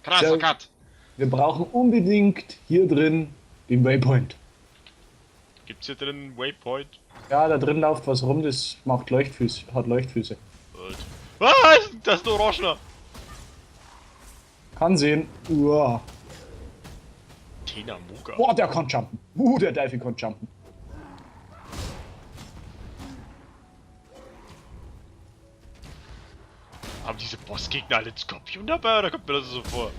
Krasser So. Cut. Wir brauchen unbedingt hier drin den Waypoint. Gibt's hier drin einen Waypoint? Ja, da drin läuft was rum, das macht Leuchtfüße, hat Leuchtfüße. Gut. Was? Das ist ein Orangener. Kann sehen. Uah. Tina Muga. Boah, der kann jumpen. Der Teufel kann jumpen. Haben diese Bossgegner alle einen Skorpion dabei oder kommt mir das so vor?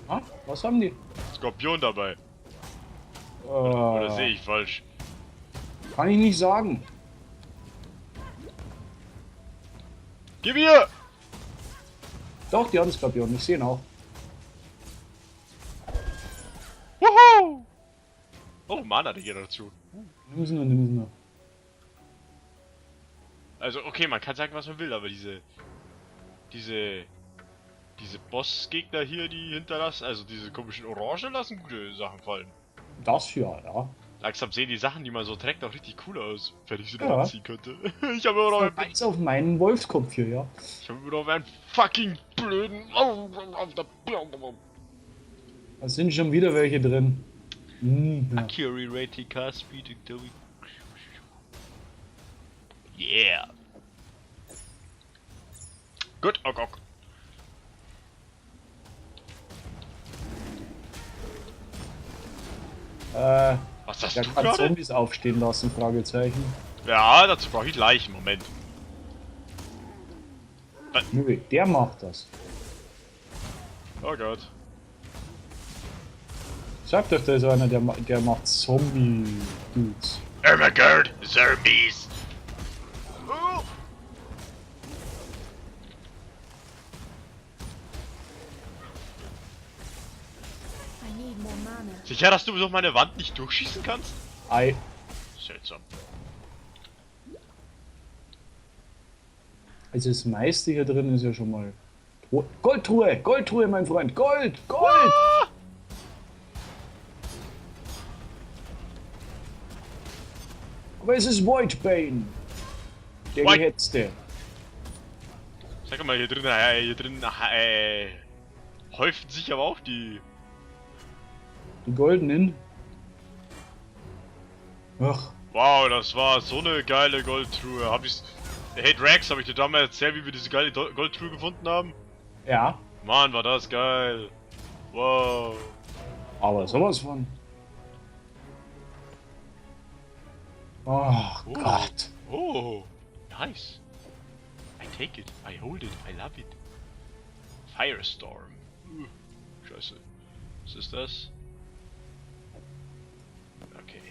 Ah, was haben die? Skorpion dabei. Oder sehe ich falsch? Kann ich nicht sagen. Gib mir! Doch, die haben Skorpion, ich sehe ihn auch. Wuhu! Oh, Mana-Regeneration. Nimm sie nur, nimm sie nur. Also, okay, man kann sagen, was man will, aber diese Bossgegner hier, die hinterlassen, also diese komischen Orangen lassen gute Sachen fallen. Das ja. Langsam sehen die Sachen, die man so trägt, auch richtig cool aus, wenn ich sie noch Ja. anziehen könnte. Ich habe immer noch einen, Eins auf meinen Wolfskopf hier, ja. ich habe immer noch einen fucking blöden. Da sind schon wieder welche drin. Ja. Accuracy Rating, Car Speed, yeah. Gut, ok. Was hast Der du kann gerade? Zombies aufstehen lassen, Fragezeichen. Ja, dazu brauche ich Leichen, Moment. Nö, der macht das. Oh Gott. Sag doch, da ist einer, der macht Zombie-Dudes. Oh my god, Zombies! Oh. I need more mana. Sicher, dass du durch meine Wand nicht durchschießen kannst? Ei. Seltsam. Also das meiste hier drin ist ja schon mal... Goldtruhe! Goldtruhe, mein Freund! Gold! Gold! Aber es ist Voidbane! Der Void- Gehetzte. Sag mal, hier drin häufen sich aber auch die... Die goldenen. Ach, Wow, das war so eine geile Goldtruhe. Hab ich's... Hey Drax, hab ich dir damals erzählt, wie wir diese geile Goldtruhe gefunden haben? ja. Mann, war das geil. Wow. Aber sowas von. Oh Gott. Oh, nice. I take it, I hold it, I love it. Firestorm. Scheiße. Was ist das? Okay.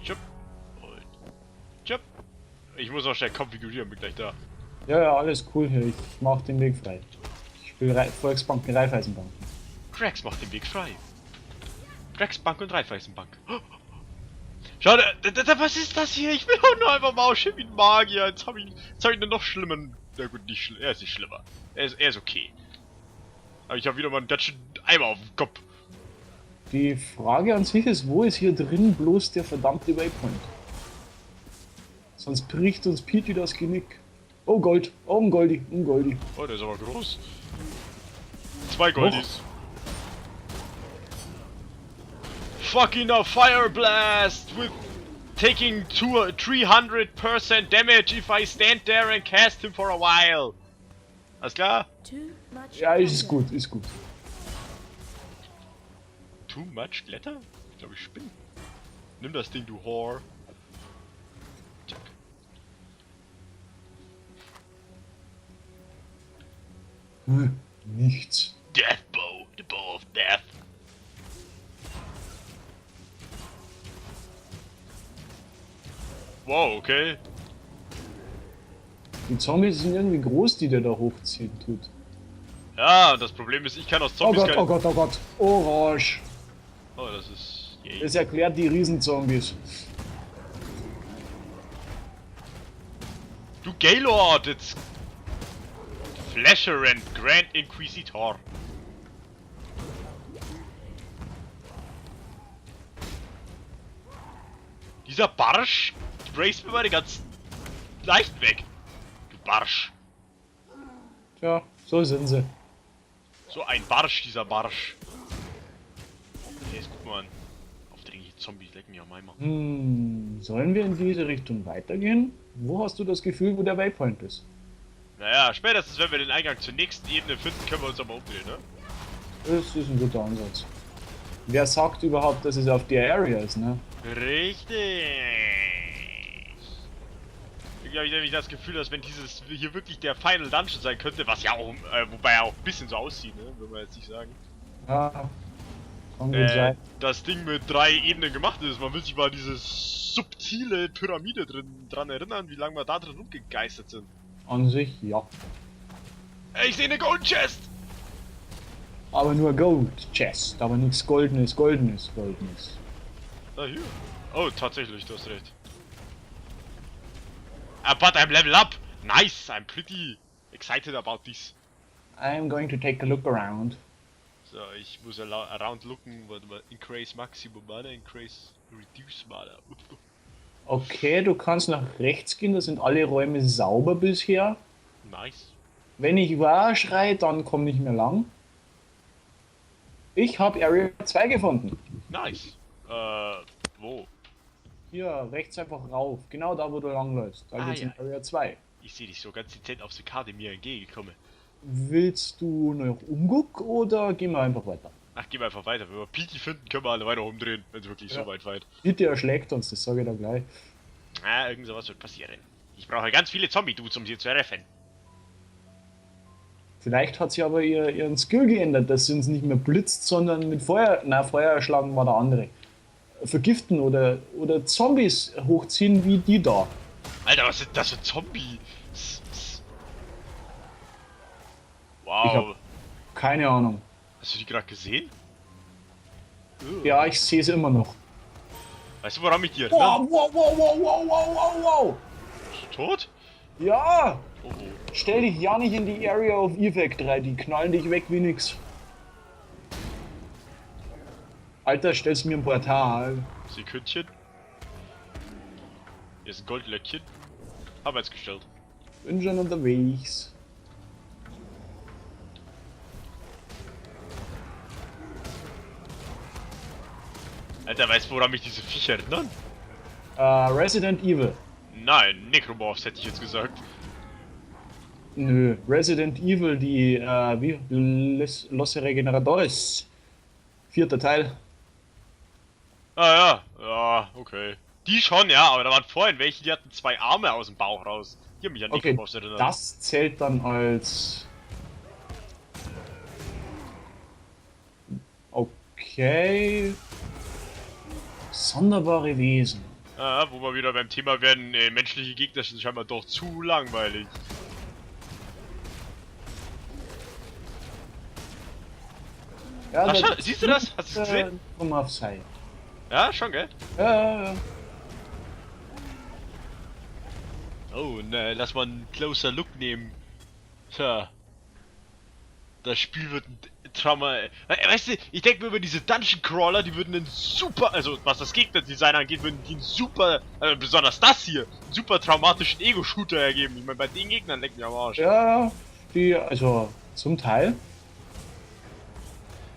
Chup. Und chup. Ich muss auch schnell konfigurieren, bin gleich da. Ja, ja, alles cool hier. Ich mach den Weg frei. Ich spiele Volksbanken, Raiffeisenbanken. Drax macht den Weg frei. Drax Bank und Raiffeisenbank. Schade, was ist das hier? Ich will doch nur einfach mal aussehen wie ein Magier. Jetzt hab ich einen noch schlimmen. Na gut, nicht schlimm. Er ist nicht schlimmer. Er ist okay. Aber ich habe wieder mal einen ganz schönen Eimer auf dem Kopf. Die Frage an sich ist, wo ist hier drin bloß der verdammte Waypoint? Sonst bricht uns Pete das Genick. Oh Gold, oh ein Goldi, ein Goldi. Oh, der ist aber groß. 2 Goldies. Fucking a fire blast with taking 300% damage if I stand there and cast him for a while. Alles klar? Too much Ja, ist mana. gut, ist gut. Too much Glitter? Ich glaube, ich spinne. Nimm das Ding, du Whore. Zack. Nichts. Death Bow, the Bow of Death. Wow, okay. Die Zombies sind irgendwie groß, die der da hochziehen tut. Ja, das Problem ist, ich kann aus Oh Zombies Gott, oh Gott, oh Gott. Orange. Oh, das ist... Yay. Das erklärt die Riesenzombies. Du Gaylord, it's... Flasher and Grand Inquisitor. Dieser Barsch sprayst mir mal den ganzen leicht weg. Du Barsch. Tja, so sind sie. So ein Barsch, dieser Barsch. Okay, jetzt guck mal an. Aufdringliche Zombies lecken ja Meimer. Sollen wir in diese Richtung weitergehen? Wo hast du das Gefühl, wo der Waypoint ist? Naja, spätestens wenn wir den Eingang zur nächsten Ebene finden, können wir uns aber umdrehen, ne? Das ist ein guter Ansatz. Wer sagt überhaupt, dass es auf der Area ist, ne? Richtig. Irgendwie habe ich nämlich das Gefühl, dass wenn dieses hier wirklich der Final Dungeon sein könnte, was ja auch, wobei er auch ein bisschen so aussieht, ne? Will man jetzt nicht sagen. Ja, kann gut sein. Das Ding mit 3 Ebenen gemacht ist. Man will sich mal diese subtile Pyramide dran erinnern, wie lange wir da drin rumgegeistert sind. An sich, ja. Ey, ich sehe eine Gold Chest! Aber nur Gold Chest, aber nichts Goldenes, Goldenes. Ah, hier. Oh, tatsächlich, du hast recht. But I'm level up! Nice! I'm pretty excited about this. I'm going to take a look around. So, ich muss around looken. Warte mal. Increase Maximum Mana, Increase Reduce Mana. Okay, du kannst nach rechts gehen, da sind alle Räume sauber bisher. Nice. Wenn ich wahr schrei, dann komm nicht mehr lang. Ich habe Area 2 gefunden. Nice. Wo? Hier, rechts einfach rauf. Genau da, wo du langläufst. Da geht's ja. in Area 2. Ich sehe dich so ganz dezent auf der Karte mir entgegengekommen. Willst du noch umgucken oder gehen wir einfach weiter? Ach, gehen wir einfach weiter. Wenn wir Petey finden, können wir alle weiter umdrehen, wenn es wirklich so weit. Bitte erschlägt uns, das sage ich da gleich. Ah, irgend sowas wird passieren. Ich brauche ganz viele Zombie-Dudes, um sie zu treffen. Vielleicht hat sie aber ihren Skill geändert, dass sie uns nicht mehr blitzt, sondern mit Feuer. Na, Feuer erschlagen war der andere. Vergiften oder Zombies hochziehen wie die da. Alter, was sind das für Zombies? Ich Wow. hab keine Ahnung. Hast du die gerade gesehen? Ja, ich sehe es immer noch. Weißt du, woran mich die Wow, erinnern? wow. Bist du tot? Ja! Oh, oh. Stell dich ja nicht in die Area of Effect rein, die knallen dich weg wie nix. Alter, stellst mir ein Portal. Sekündchen. Hier ist ein Goldlöckchen. Arbeitsgestellt. Bin schon unterwegs. Alter, weißt du, woran mich diese Viecher erinnern? Resident Evil. Nein, Necromorphs hätte ich jetzt gesagt. Nö, Resident Evil, die, Los Regeneradores. 4. Teil. Ah ja, ja, okay. Die schon, ja, aber da waren vorhin welche, die hatten 2 Arme aus dem Bauch raus. Die haben mich an Okay, Necromorphs erinnert. das zählt dann als... Okay... Sonderbare Wesen. Ah, wo wir wieder beim Thema werden, menschliche Gegner sind scheinbar doch zu langweilig. Ja, Ach, schau, siehst du das? Hast du es gesehen? Komm auf Sei. Ja, schon, gell? Ja. Oh, ne, lass mal einen closer Look nehmen. Tja. Das Spiel wird ein Trauma. Weißt du, ich denke mir über diese Dungeon Crawler, die würden einen super, also was das Gegnerdesign angeht, würden die einen super, besonders das hier, einen super traumatischen Ego-Shooter ergeben. Ich meine, bei den Gegnern lecken mich am Arsch. Ja, die, also zum Teil.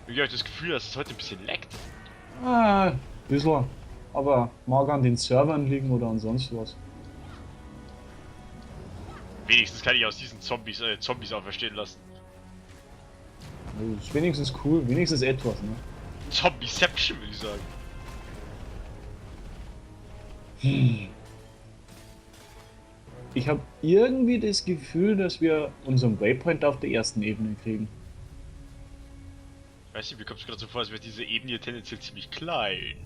Ich habe das Gefühl, dass es heute ein bisschen leckt. Ein bisschen. Aber mag an den Servern liegen oder an sonst was. Wenigstens kann ich aus diesen Zombies auch verstehen lassen. Das ist wenigstens cool, wenigstens etwas, ne? Zombieception, würde ich sagen. Ich habe irgendwie das Gefühl, dass wir unseren Waypoint auf der ersten Ebene kriegen. Weißt du, mir kommt es gerade so vor, als wäre diese Ebene hier tendenziell ziemlich klein.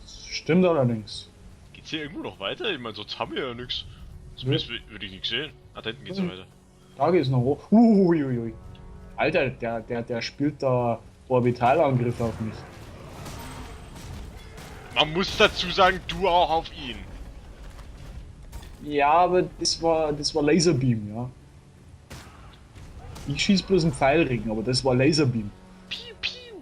Das stimmt allerdings. Geht's hier irgendwo noch weiter? Ich meine, sonst haben wir ja nichts. Nö. Zumindest würde ich nichts sehen. Ah, da hinten geht's noch weiter. Da geht's noch hoch. Uiuiui. Alter, der spielt da Orbitalangriff auf mich. Man muss dazu sagen, du auch auf ihn. Ja, aber das war Laserbeam, ja. Ich schieß bloß einen Pfeilring, aber das war Laserbeam. Piu, piu.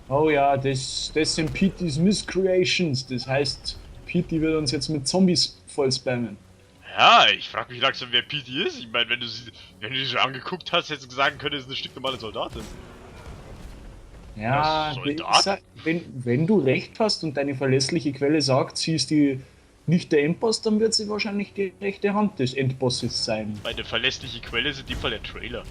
Oh ja, das sind Petey's Miscreations. Das heißt, Petey wird uns jetzt mit Zombies voll spammen. Ja, ich frag mich langsam, wer PT ist. Ich meine, wenn du die schon angeguckt hast, hättest du sagen können, das ist eine stinknormale Soldatin. Ja, Das wie Soldat? gesagt, wenn du recht hast und deine verlässliche Quelle sagt, sie ist die nicht der Endboss, dann wird sie wahrscheinlich die rechte Hand des Endbosses sein. Meine verlässliche Quelle ist in dem Fall der Trailer.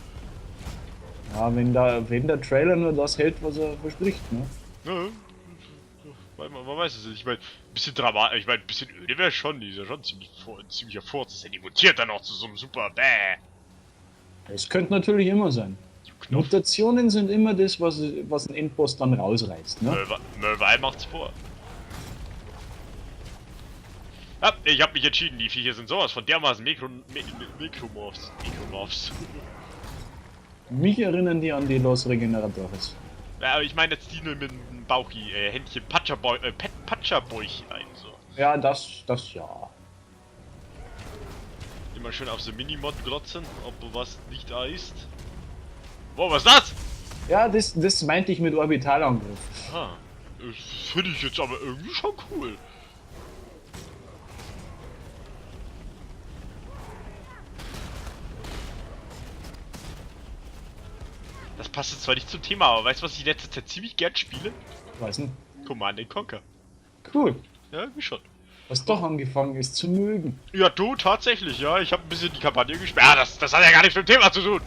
Ja, wenn der Trailer nur das hält, was er verspricht, ne? Ja, man weiß es nicht. Ich meine, ein bisschen dramatisch, ich meine, ein bisschen öde wäre schon, die ist ja schon ziemlicher Furz. Das ist ja, die mutiert dann auch zu so einem super Bäh. Es könnte natürlich immer sein. Knopf. Mutationen sind immer das, was ein Endboss dann rausreißt, ne? Mervai macht's vor. Ja, ich habe mich entschieden, die Viecher sind sowas von dermaßen Mikromorphs. Mich erinnern die an die Los Regeneradores. Ja, aber ich meine jetzt die nur mit dem Bauchi, Händchen Patscherbäuchchen ein, so. Ja, das ja. Immer schön auf so Minimod glotzen, ob was nicht da ist. Wow, was ist das? Ja, das meinte ich mit Orbitalangriff. Ah, das finde ich jetzt aber irgendwie schon cool. Das passt jetzt zwar nicht zum Thema, aber weißt du, was ich in letzter Zeit ziemlich gern spiele? Weiß nicht. Command & Conquer. Cool. Ja, irgendwie schon. Was doch angefangen ist zu mögen. Ja, du, tatsächlich, ja. Ich habe ein bisschen die Kampagne gespielt. Ja, das hat ja gar nichts mit dem Thema zu tun.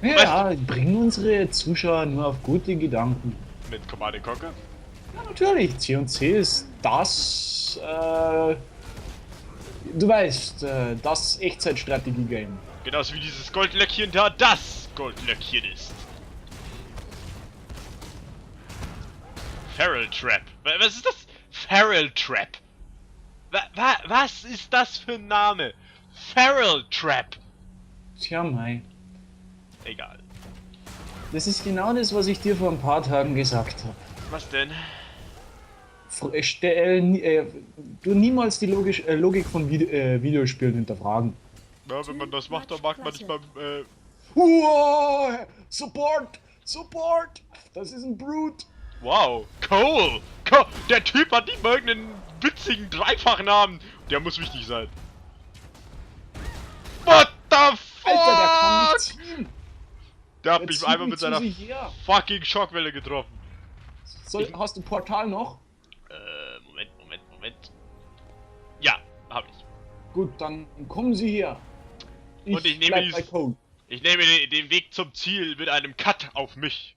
Ja, bringen unsere Zuschauer nur auf gute Gedanken. Mit Command & Conquer? Ja, natürlich. C&C ist das, du weißt, das Echtzeitstrategie-Game. Genauso wie dieses Goldlöckchen da das Goldlöckchen ist. Feral Trap. Was ist das? Feral Trap. Was ist das für ein Name? Feral Trap. Tja, mei. Egal. Das ist genau das, was ich dir vor ein paar Tagen gesagt habe. Was denn? Du niemals die Logik von Videospielen hinterfragen. Ja, wenn man das macht, dann mag man nicht mal. Uah, Support! Support! Das ist ein Brute! Wow, Cole! Der Typ hat nicht mal irgendeinen witzigen Dreifachnamen. Der muss wichtig sein. What the fuck? Alter, der kann nicht ziehen! Der hat Der mich zieht einmal nicht mit zu seiner sich her. fucking Schockwelle getroffen. Hast du Portal noch? Moment. Ja, hab ich. Gut, dann kommen Sie her. Und ich nehme bleib dies- bei Code. Ich nehme den Weg zum Ziel mit einem Cut auf mich.